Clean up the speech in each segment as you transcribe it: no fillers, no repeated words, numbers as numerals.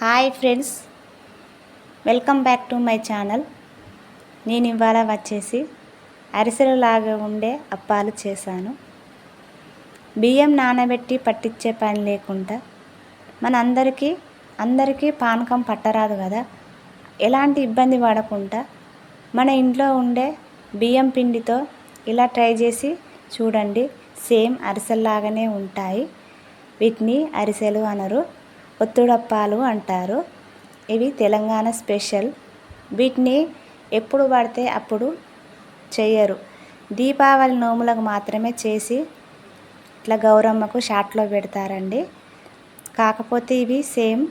Hi friends, welcome back to my channel. నేను ఇవాళ వచ్చేసి అరిసెలు లాగా ఉండే అప్పాలు చేశాను. బియ్యం నానబెట్టి పట్టించే పని లేకుండా అందరికీ పానకం పట్టరాదు కదా. ఎలాంటి ఇబ్బంది పడకుండా మన ఇంట్లో ఉండే బియ్యం పిండితో ఇలా ట్రై చేసి చూడండి. సేమ్ అరిసెల్లాగానే ఉంటాయి. వీటిని అరిసెలు అనరు, ఒత్తుడప్పాలు అంటారు. ఇవి తెలంగాణ స్పెషల్. వీటిని ఎప్పుడు పడితే అప్పుడు చేయరు. దీపావళి నోములకు మాత్రమే చేసి ఇట్లా గౌరమ్మకు షాట్లో పెడతారండి. కాకపోతే ఇవి సేమ్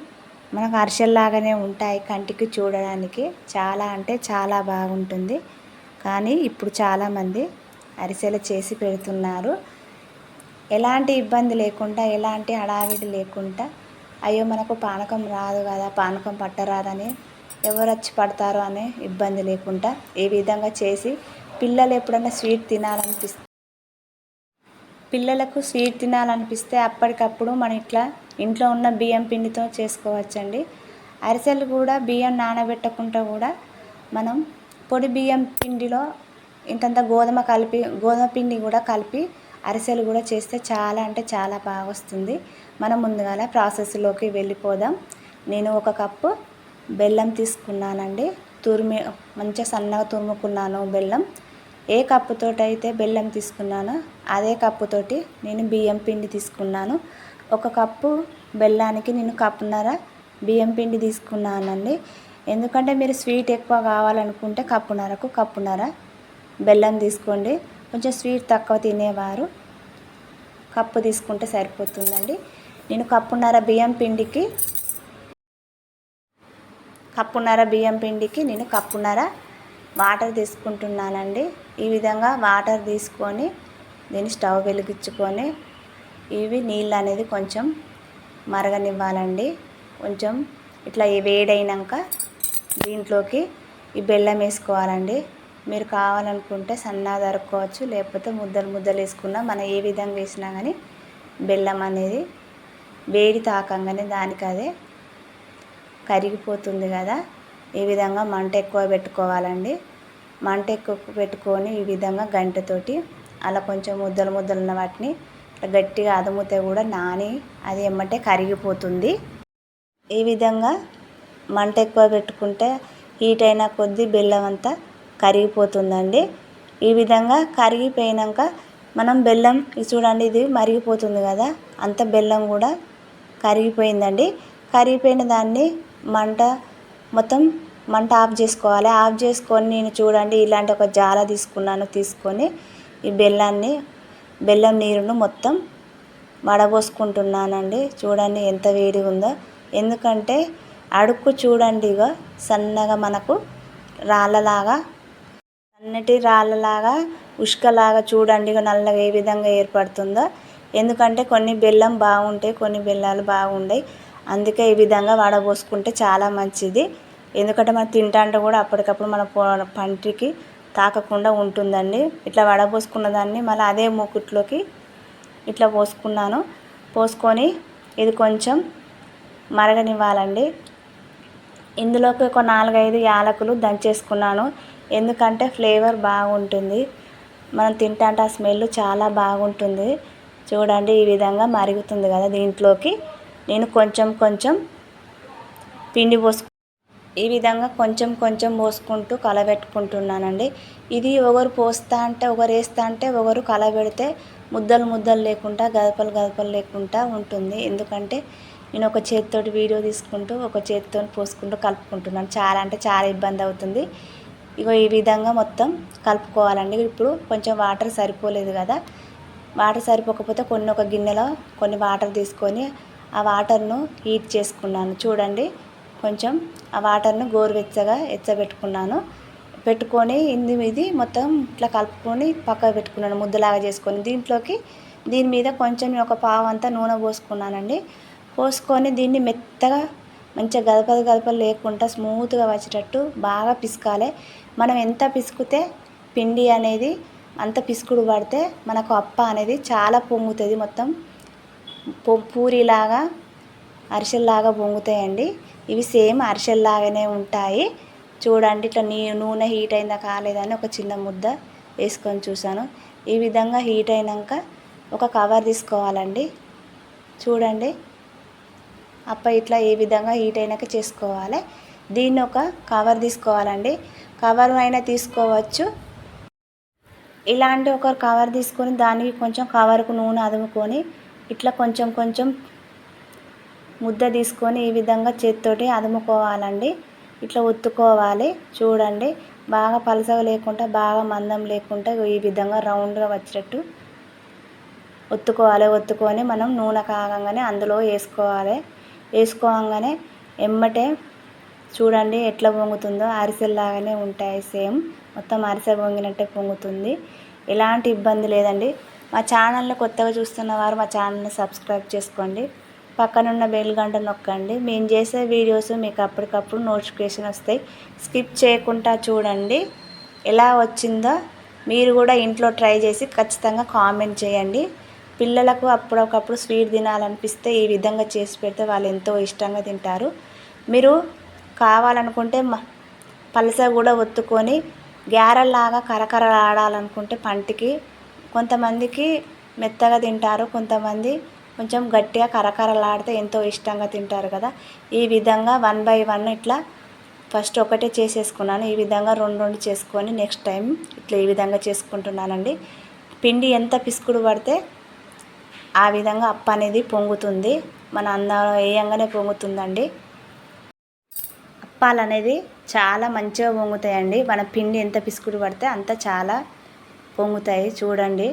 మనకు అరిసెల్లాగానే ఉంటాయి. కంటికి చూడడానికి చాలా అంటే చాలా బాగుంటుంది. కానీ ఇప్పుడు చాలామంది అరిసెలు చేసి పెడుతున్నారు. ఎలాంటి ఇబ్బంది లేకుండా, ఎలాంటి హడావిడి లేకుండా, అయ్యో మనకు పానకం రాదు కదా, పానకం పట్టరాదని ఎవరు వచ్చి పడతారో అనే ఇబ్బంది లేకుండా ఈ విధంగా చేసి పిల్లలు ఎప్పుడన్నా పిల్లలకు స్వీట్ తినాలనిపిస్తే అప్పటికప్పుడు మనం ఇట్లా ఇంట్లో ఉన్న బియ్యం పిండితో చేసుకోవచ్చండి. అరిసెలు కూడా బియ్యం నానబెట్టకుండా కూడా మనం పొడి బియ్యం పిండిలో ఇంతంత గోధుమ పిండి కూడా కలిపి అరిసెలు కూడా చేస్తే చాలా అంటే చాలా బాగా వస్తుంది. మనం ముందుగానే ప్రాసెస్లోకి వెళ్ళిపోదాం. నేను 1 కప్పు బెల్లం తీసుకున్నానండి. మంచిగా సన్నగా తురుముకున్నాను బెల్లం. ఏ కప్పుతోటి అయితే బెల్లం తీసుకున్నానో అదే కప్పుతోటి నేను బియ్యం పిండి తీసుకున్నాను. 1 కప్పు బెల్లానికి నేను కప్పున్నర బియ్యం పిండి తీసుకున్నానండి. ఎందుకంటే మీరు స్వీట్ ఎక్కువ కావాలనుకుంటే కప్పున్నర బెల్లం తీసుకోండి. కొంచెం స్వీట్ తక్కువ తినేవారు కప్పు తీసుకుంటే సరిపోతుందండి. నేను కప్పున్నర బియ్యం పిండికి నేను కప్పున్నర వాటర్ తీసుకుంటున్నానండి. ఈ విధంగా వాటర్ తీసుకొని దీన్ని స్టవ్ వెలిగించుకొని ఇవి నీళ్ళు అనేది కొంచెం మరగనివ్వాలండి. కొంచెం ఇట్లా వేడైనాక దీంట్లోకి ఈ బెల్లం వేసుకోవాలండి. మీరు కావాలనుకుంటే సన్నగా తరుక్కోవచ్చు, లేకపోతే ముద్దలు వేసుకున్నా మనం ఏ విధంగా వేసినా కానీ బెల్లం అనేది వేడి తాకంగానే దానికి అదే కరిగిపోతుంది కదా. ఈ విధంగా మంట ఎక్కువ పెట్టుకోవాలండి. మంట ఎక్కువ పెట్టుకొని ఈ విధంగా గంటతోటి అలా కొంచెం ముద్దలు ఉన్న వాటిని గట్టిగా అదుముతే కూడా నాని అది ఎమ్మటే కరిగిపోతుంది. ఈ విధంగా మంట ఎక్కువ పెట్టుకుంటే హీట్ అయిన కొద్దీ బెల్లం అంతా కరిగిపోతుందండి. ఈ విధంగా కరిగిపోయినాక మనం బెల్లం చూడండి, ఇది మరిగిపోతుంది కదా, అంత బెల్లం కూడా కరిగిపోయిందండి. కరిగిపోయిన దాన్ని మొత్తం మంట ఆఫ్ చేసుకోవాలి. ఆఫ్ చేసుకొని నేను చూడండి ఇలాంటి ఒక జాల తీసుకొని ఈ బెల్లం నీరును మొత్తం వడబోసుకుంటున్నానండి. చూడండి ఎంత వేడిగా ఉందో. ఎందుకంటే అడుక్కు చూడండి ఇగో సన్నగా మనకు సన్నటి రాళ్ళలాగా ఉష్కలాగా చూడండి నల్లగా ఏ విధంగా ఏర్పడుతుందో. ఎందుకంటే కొన్ని బెల్లం బాగుంటాయి, కొన్ని బెల్లాలు బాగుంటాయి. అందుకే ఈ విధంగా వడబోసుకుంటే చాలా మంచిది. ఎందుకంటే మనం తింటాంటే కూడా అప్పటికప్పుడు మన పంటికి తాకకుండా ఉంటుందండి. ఇట్లా వడబోసుకున్న దాన్ని మళ్ళీ అదే మూకుట్లోకి ఇట్లా పోసుకొని ఇది కొంచెం మరగనివ్వాలండి. ఇందులోకి ఒక 4-5 యాలకులు దంచేసుకున్నాను. ఎందుకంటే ఫ్లేవర్ బాగుంటుంది, మనం తింటాంటే ఆ స్మెల్ చాలా బాగుంటుంది. చూడండి ఈ విధంగా మరుగుతుంది కదా. దీంట్లోకి నేను కొంచెం పిండి ఈ విధంగా కొంచెం పోసుకుంటూ కలబెట్టుకుంటున్నానండి. ఇది ఒకరు వేస్తా అంటే ఒకరు కలబెడితే ముద్దలు లేకుండా గదపలు లేకుండా ఉంటుంది. ఎందుకంటే నేను ఒక చేతితోటి వీడియో తీసుకుంటూ ఒక చేతితో పోసుకుంటూ కలుపుకుంటున్నాను. చాలా అంటే చాలా ఇబ్బంది అవుతుంది. ఇగో ఈ విధంగా మొత్తం కలుపుకోవాలండి. ఇప్పుడు కొంచెం వాటర్ సరిపోలేదు కదా, వాటర్ సరిపోకపోతే ఒక గిన్నెలో కొన్ని వాటర్ తీసుకొని ఆ వాటర్ను హీట్ చేసుకున్నాను. చూడండి కొంచెం ఆ వాటర్ను గోరువెచ్చగా పెట్టుకొని ఇది మొత్తం ఇట్లా కలుపుకొని పక్కకు పెట్టుకున్నాను, ముద్దలాగా చేసుకొని. దీని మీద కొంచెం ఒక పావంతా నూనె పోసుకున్నానండి. పోసుకొని దీన్ని మెత్తగా మంచిగా గదపలు లేకుండా స్మూత్గా వచ్చేటట్టు బాగా పిసకాలి. మనం ఎంత పిసికితే పిండి అనేది అంత పిసుకుడు పడితే మనకు అప్ప అనేది చాలా పొంగుతుంది. మొత్తం పూరిలాగా అరిసెల్లాగా పొంగుతాయండి. ఇవి సేమ్ అరిసెల్లాగానే ఉంటాయి. చూడండి ఇట్లా నూనె హీట్ అయిందా కాలేదని ఒక చిన్న ముద్ద వేసుకొని చూసాను. ఈ విధంగా హీట్ అయినాక ఒక కవర్ తీసుకోవాలండి. చూడండి ఇట్లా ఈ విధంగా హీట్ అయినాక చేసుకోవాలి. దీన్ని ఒక కవర్ తీసుకోవాలండి. కవర్ అయినా తీసుకోవచ్చు. ఇలాంటి ఒక కవర్ తీసుకొని దానికి కొంచెం కవర్కు నూనె అదుముకొని ఇట్లా కొంచెం కొంచెం ముద్ద తీసుకొని ఈ విధంగా చేతితోటి అదుముకోవాలండి. ఇట్లా ఒత్తుకోవాలి. చూడండి బాగా పలసగా లేకుండా బాగా మందం లేకుండా ఈ విధంగా రౌండ్గా వచ్చేటట్టు ఒత్తుకొని మనం నూనె కాగంగానే అందులో వేసుకోవాలి. వేసుకోగానే ఎమ్మటే చూడండి ఎట్లా పొంగుతుందో అరిసెల్లాగానే ఉంటాయి. సేమ్ మొత్తం అరిసె పొంగినట్టే పొంగుతుంది. ఎలాంటి ఇబ్బంది లేదండి. మా ఛానల్ని కొత్తగా చూస్తున్న వారు మా ఛానల్ని సబ్స్క్రైబ్ చేసుకోండి. పక్కనున్న బెల్ గంట నొక్కండి. మేము చేసే వీడియోస్ మీకు అప్పటికప్పుడు నోటిఫికేషన్ వస్తాయి. స్కిప్ చేయకుండా చూడండి. ఎలా వచ్చిందో మీరు కూడా ఇంట్లో ట్రై చేసి ఖచ్చితంగా కామెంట్ చేయండి. పిల్లలకు అప్పుడప్పుడు స్వీట్ తినాలనిపిస్తే ఈ విధంగా చేసి పెడితే వాళ్ళు ఎంతో ఇష్టంగా తింటారు. మీరు కావాలనుకుంటే పలస కూడా ఒత్తుకొని గ్యారెల్లాగా కరకరలాడాలనుకుంటే పంటికి కొంతమందికి మెత్తగా తింటారు, కొంతమంది కొంచెం గట్టిగా కరకరలాడితే ఎంతో ఇష్టంగా తింటారు కదా. ఈ విధంగా 1 by 1 ఇట్లా ఫస్ట్ ఒకటే చేసేసుకున్నాను. ఈ విధంగా 2 చేసుకొని నెక్స్ట్ టైం ఇట్లా ఈ విధంగా చేసుకుంటున్నానండి. పిండి ఎంత పిసుకుడు పడితే ఆ విధంగా అప్పు అనేది పొంగుతుంది. మన అన్నంలో వేయంగానే పొంగుతుందండి. అప్పాలు అనేది చాలా మంచిగా పొంగుతాయండి. మన పిండి ఎంత పిసుకుడు పడితే అంత చాలా పొంగుతాయి. చూడండి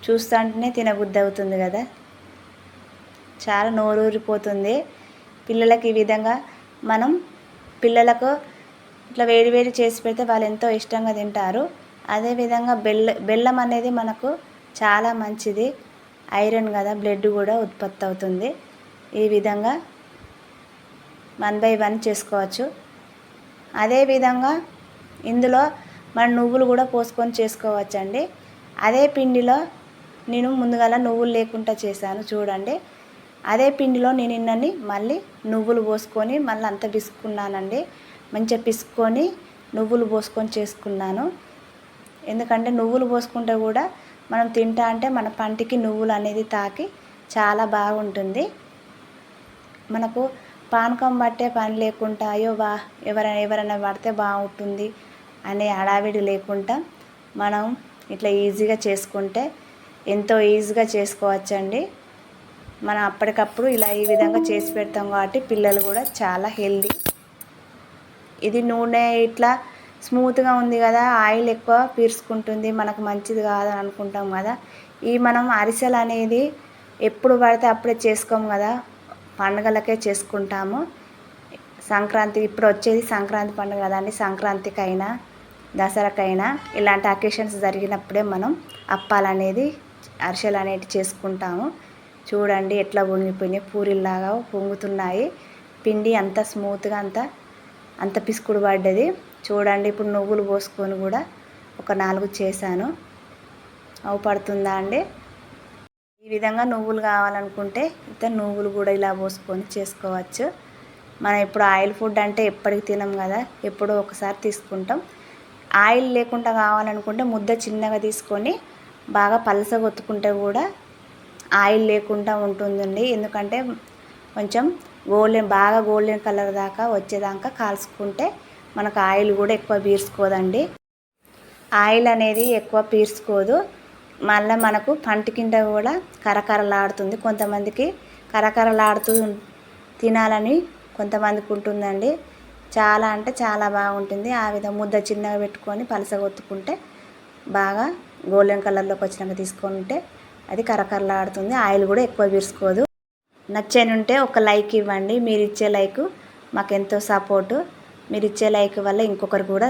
చూస్తుంటేనే తినబుద్ధి అవుతుంది కదా. చాలా నోరూరిపోతుంది. పిల్లలకి ఈ విధంగా మనం పిల్లలకు ఇట్లా వేడి చేసి పెడితే వాళ్ళు ఎంతో ఇష్టంగా తింటారు. అదేవిధంగా బెల్లం అనేది మనకు చాలా మంచిది. ఐరన్ కదా, బ్లడ్ కూడా ఉత్పత్తి అవుతుంది. ఈ విధంగా 1 by 1 చేసుకోవచ్చు. అదేవిధంగా ఇందులో మన నువ్వులు కూడా పోసుకొని చేసుకోవచ్చండి. అదే పిండిలో నేను ముందుగా నువ్వులు లేకుండా చేశాను. చూడండి అదే పిండిలో నేను ఇన్నని మళ్ళీ నువ్వులు పోసుకొని మళ్ళీ అంత పిసుకున్నానండి. మంచిగా పిసుకొని నువ్వులు పోసుకొని చేసుకున్నాను. ఎందుకంటే నువ్వులు పోసుకుంటే కూడా మనం తింటా అంటే మన పంటికి నువ్వులు అనేది తాకి చాలా బాగుంటుంది. మనకు పానకం పట్టే పని లేకుండా అయ్యో ఎవరైనా పడితే బాగుంటుంది అనే హడావిడి లేకుండా మనం ఇట్లా ఈజీగా చేసుకుంటే ఎంతో ఈజీగా చేసుకోవచ్చండి. మనం అప్పటికప్పుడు ఇలా ఈ విధంగా చేసి పెడతాం కాబట్టి పిల్లలు కూడా చాలా హెల్దీ. ఇది నూనె ఇట్లా స్మూత్గా ఉంది కదా, ఆయిల్ ఎక్కువ పీల్చుకుంటుంది, మనకు మంచిది కాదని అనుకుంటాం కదా. మనం అరిసెలు అనేది ఎప్పుడు పడితే అప్పుడే చేసుకోము కదా, పండుగలకే చేసుకుంటాము. సంక్రాంతి ఇప్పుడు వచ్చేది సంక్రాంతి పండుగ కదండి. సంక్రాంతికైనా దసరాకైనా ఇలాంటి అకేషన్స్ జరిగినప్పుడే మనం అప్పాలు అనేది అరిసెలు అనేవి చేసుకుంటాము. చూడండి ఎట్లా పొంగిపోయినాయి, పూరిల్లాగా పొంగుతున్నాయి. పిండి అంత స్మూత్గా అంత పిసుకుడు పడ్డది. చూడండి ఇప్పుడు నువ్వులు పోసుకొని కూడా ఒక 4 చేశాను. అవి పడుతుందా అండి. ఈ విధంగా నువ్వులు కావాలనుకుంటే నువ్వులు కూడా ఇలా పోసుకొని చేసుకోవచ్చు. మనం ఇప్పుడు ఆయిల్ ఫుడ్ అంటే ఎప్పటికి తినం కదా, ఎప్పుడో ఒకసారి తీసుకుంటాం. ఆయిల్ లేకుండా కావాలనుకుంటే ముద్ద చిన్నగా తీసుకొని బాగా పలసగా ఒత్తుకుంటే కూడా ఆయిల్ లేకుండా ఉంటుందండి. ఎందుకంటే కొంచెం బాగా గోల్డెన్ కలర్ దాకా వచ్చేదాకా కాల్చుకుంటే మనకు ఆయిల్ కూడా ఎక్కువ పీల్చుకోదండి. ఆయిల్ అనేది ఎక్కువ పీల్చుకోదు. మళ్ళీ మనకు పంటి కింద కూడా కరకరలాడుతుంది. కొంతమందికి కరకరలాడుతూ తినాలని కొంతమందికి ఉంటుందండి. చాలా అంటే చాలా బాగుంటుంది. ఆ విధంగా ముద్ద చిన్నగా పెట్టుకొని పలసగా ఒత్తుకుంటే బాగా గోల్డెన్ కలర్లోకి వచ్చినాక తీసుకుంటే అది కరకరలాడుతుంది. ఆయిల్ కూడా ఎక్కువ పీల్చుకోదు. నచ్చనుంటే ఒక లైక్ ఇవ్వండి. మీరు ఇచ్చే లైక్ మాకెంతో సపోర్టు. మీరు ఇచ్చే లైక్ వల్ల ఇంకొకరు కూడా